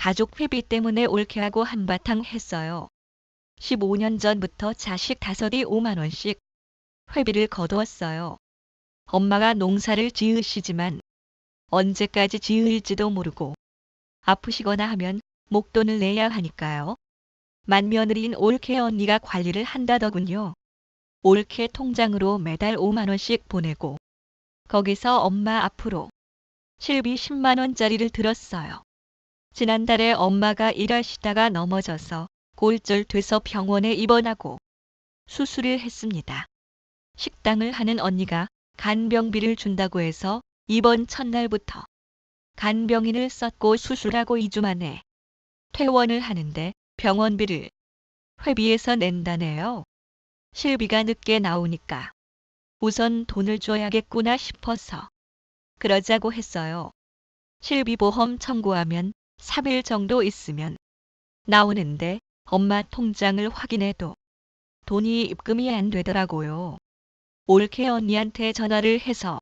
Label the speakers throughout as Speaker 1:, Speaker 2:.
Speaker 1: 가족 회비 때문에 올케하고 한바탕 했어요. 15년 전부터 자식 5이 5만 원씩 회비를 거두었어요. 엄마가 농사를 지으시지만 언제까지 지을지도 모르고 아프시거나 하면 목돈을 내야 하니까요. 맏며느리인 올케 언니가 관리를 한다더군요. 올케 통장으로 매달 5만 원씩 보내고 거기서 엄마 앞으로 실비 10만 원짜리를 들었어요. 지난달에 엄마가 일하시다가 넘어져서 골절돼서 병원에 입원하고 수술을 했습니다. 식당을 하는 언니가 간병비를 준다고 해서 입원 첫날부터 간병인을 썼고 수술하고 2주 만에 퇴원을 하는데 병원비를 회비에서 낸다네요. 실비가 늦게 나오니까 우선 돈을 줘야겠구나 싶어서 그러자고 했어요. 실비보험 청구하면 3일 정도 있으면 나오는데 엄마 통장을 확인해도 돈이 입금이 안 되더라고요. 올케 언니한테 전화를 해서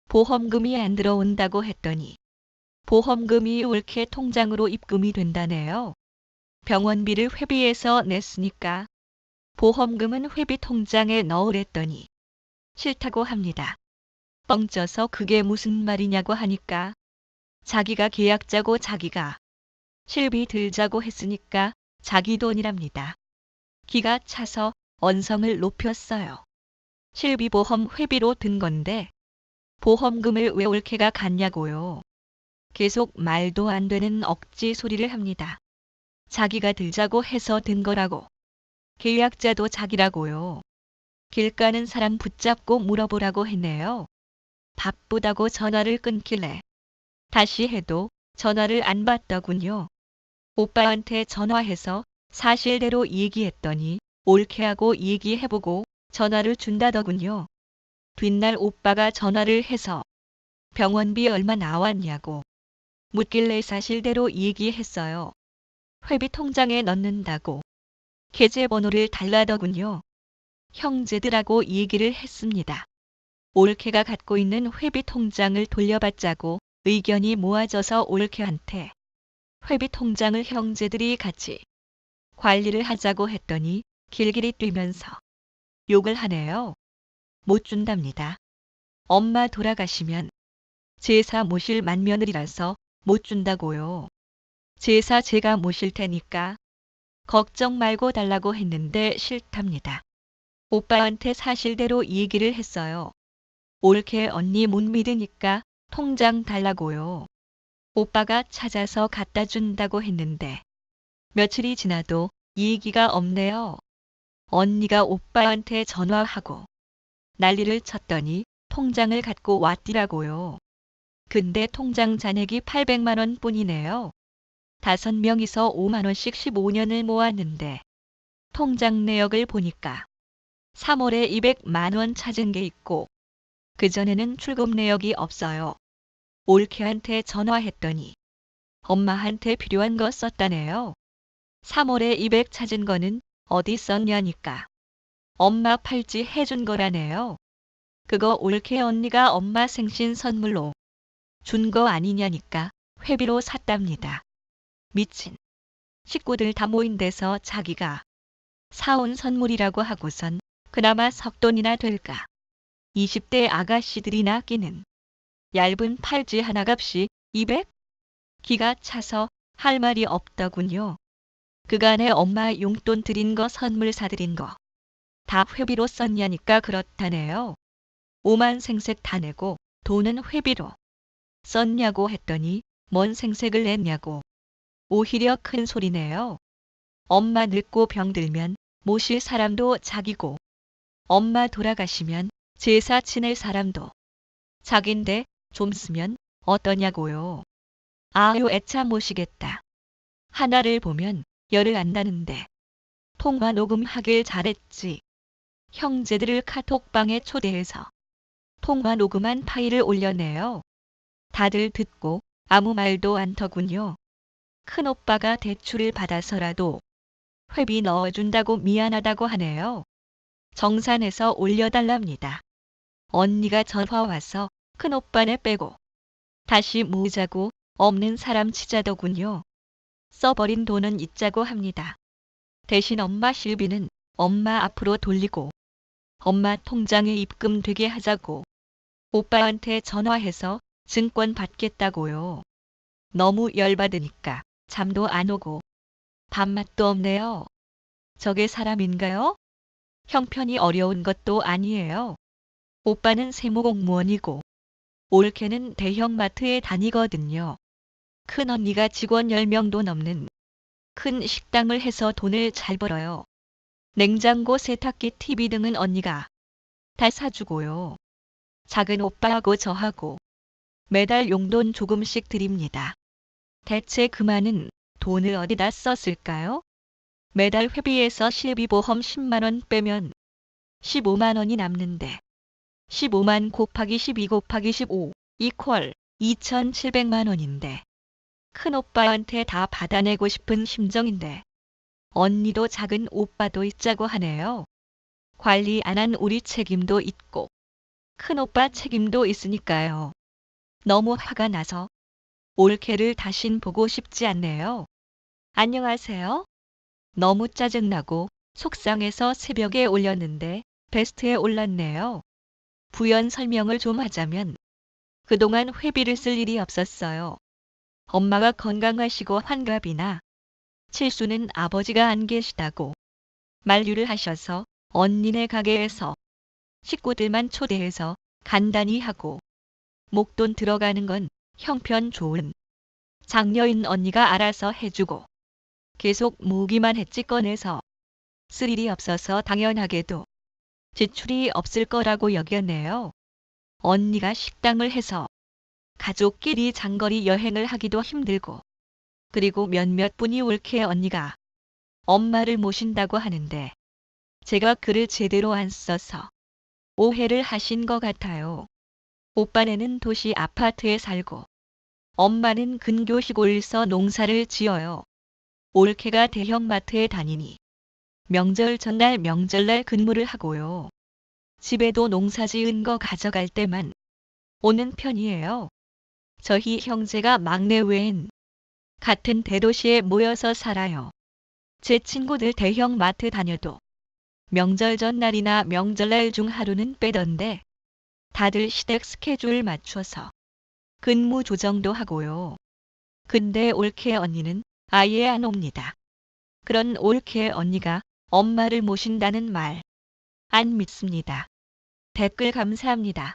Speaker 1: 보험금이 안 들어온다고 했더니 보험금이 올케 통장으로 입금이 된다네요. 병원비를 회비에서 냈으니까 보험금은 회비 통장에 넣으랬더니 싫다고 합니다. 뻥쳐서 그게 무슨 말이냐고 하니까 자기가 계약자고 자기가 실비 들자고 했으니까 자기 돈이랍니다. 기가 차서 언성을 높였어요. 실비보험 회비로 든 건데 보험금을 왜 올케가 갖냐고요. 계속 말도 안 되는 억지 소리를 합니다. 자기가 들자고 해서 든 거라고. 계약자도 자기라고요. 길 가는 사람 붙잡고 물어보라고 했네요. 바쁘다고 전화를 끊길래 다시 해도 전화를 안 받더군요. 오빠한테 전화해서 사실대로 얘기했더니 올케하고 얘기해보고 전화를 준다더군요. 뒷날 오빠가 전화를 해서 병원비 얼마 나왔냐고 묻길래 사실대로 얘기했어요. 회비 통장에 넣는다고 계좌번호를 달라더군요. 형제들하고 얘기를 했습니다. 올케가 갖고 있는 회비 통장을 돌려받자고 의견이 모아져서 올케한테 회비 통장을 형제들이 같이 관리를 하자고 했더니 길길이 뛰면서 욕을 하네요. 못 준답니다. 엄마 돌아가시면 제사 모실 맏며느리라서 못 준다고요. 제사 제가 모실 테니까 걱정 말고 달라고 했는데 싫답니다. 오빠한테 사실대로 얘기를 했어요. 올케 언니 못 믿으니까 통장 달라고요. 오빠가 찾아서 갖다 준다고 했는데 며칠이 지나도 얘기가 없네요. 언니가 오빠한테 전화하고 난리를 쳤더니 통장을 갖고 왔디라고요. 근데 통장 잔액이 800만 원 뿐이네요. 5명이서 5만 원씩 15년을 모았는데 통장 내역을 보니까 3월에 200만 원 찾은 게 있고 그전에는 출금 내역이 없어요. 올케한테 전화했더니 엄마한테 필요한 거 썼다네요. 3월에 200 찾은 거는 어디 썼냐니까 엄마 팔찌 해준 거라네요. 그거 올케 언니가 엄마 생신 선물로 준 거 아니냐니까 회비로 샀답니다. 미친. 식구들 다 모인 데서 자기가 사온 선물이라고 하고선 그나마 석돈이나 될까. 20대 아가씨들이나 끼는 얇은 팔찌 하나 값이 200? 기가 차서 할 말이 없더군요. 그간에 엄마 용돈 드린 거 선물 사드린 거 다 회비로 썼냐니까 그렇다네요. 5만 생색 다 내고 돈은 회비로 썼냐고 했더니 뭔 생색을 냈냐고. 오히려 큰 소리네요. 엄마 늙고 병들면 모실 사람도 자기고 엄마 돌아가시면 제사 지낼 사람도 자긴데 좀 쓰면 어떠냐고요. 아유 애차 모시겠다. 하나를 보면 열을 안다는데 통화 녹음하길 잘했지. 형제들을 카톡방에 초대해서 통화 녹음한 파일을 올려내요. 다들 듣고 아무 말도 않더군요. 큰오빠가 대출을 받아서라도 회비 넣어준다고 미안하다고 하네요. 정산해서 올려달랍니다. 언니가 전화 와서 큰오빠네 빼고 다시 모으자고 없는 사람 치자더군요. 써버린 돈은 잊자고 합니다. 대신 엄마 실비는 엄마 앞으로 돌리고 엄마 통장에 입금되게 하자고 오빠한테 전화해서 증권 받겠다고요. 너무 열받으니까 잠도 안 오고 밥맛도 없네요. 저게 사람인가요? 형편이 어려운 것도 아니에요. 오빠는 세무공무원이고 올케는 대형마트에 다니거든요. 큰언니가 직원 10명도 넘는 큰 식당을 해서 돈을 잘 벌어요. 냉장고, 세탁기, TV 등은 언니가 다 사주고요. 작은 오빠하고 저하고 매달 용돈 조금씩 드립니다. 대체 그 많은 돈을 어디다 썼을까요? 매달 회비에서 실비보험 10만 원 빼면 15만 원이 남는데 15만 곱하기 12 곱하기 15 이퀄 2,700만 원인데 큰오빠한테 다 받아내고 싶은 심정인데 언니도 작은 오빠도 있자고 하네요. 관리 안 한 우리 책임도 있고 큰오빠 책임도 있으니까요. 너무 화가 나서 올케를 다신 보고 싶지 않네요. 안녕하세요. 너무 짜증나고 속상해서 새벽에 올렸는데 베스트에 올랐네요. 부연 설명을 좀 하자면 그동안 회비를 쓸 일이 없었어요. 엄마가 건강하시고 환갑이나 칠수는 아버지가 안 계시다고 만류를 하셔서 언니네 가게에서 식구들만 초대해서 간단히 하고 목돈 들어가는 건 형편 좋은 장녀인 언니가 알아서 해주고 계속 모으기만 했지 꺼내서 쓸 일이 없어서 당연하게도 지출이 없을 거라고 여겼네요. 언니가 식당을 해서 가족끼리 장거리 여행을 하기도 힘들고 그리고 몇몇 분이 올케 언니가 엄마를 모신다고 하는데 제가 글을 제대로 안 써서 오해를 하신 것 같아요. 오빠네는 도시 아파트에 살고 엄마는 근교 시골에서 농사를 지어요. 올케가 대형마트에 다니니 명절 전날 명절날 근무를 하고요. 집에도 농사 지은 거 가져갈 때만 오는 편이에요. 저희 형제가 막내 외엔 같은 대도시에 모여서 살아요. 제 친구들 대형마트 다녀도 명절 전날이나 명절날 중 하루는 빼던데 다들 시댁 스케줄 맞춰서 근무 조정도 하고요. 근데 올케 언니는 아예 안 옵니다. 그런 올케 언니가 엄마를 모신다는 말 안 믿습니다. 댓글 감사합니다.